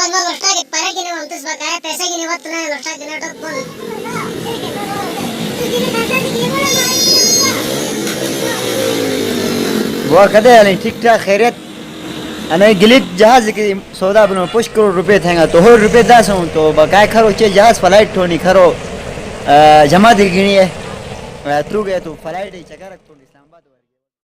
ಬಂದು ಅಷ್ಟಾಗಿ ಪರಗಿನ ಹೊಂದಿಸ್ಬೇಕಾರೆ ಪೆಸಗಿನ ಇವತ್ತು ನಾನು ಅಷ್ಟಾಗಿ ನಟಕೊಂಡು वो कदे यानी ठीक ठाक खैरियत अने गिलित जहाज की सौदा बनो 5 करोड़ रुपए थेगा तो हो रुपए 10 हूं तो बकाय खरो चे जहाज फ्लाइट ठोनी खरो जमा दी गिणी है थ्रू गए तो फ्लाइट ही चका रख तो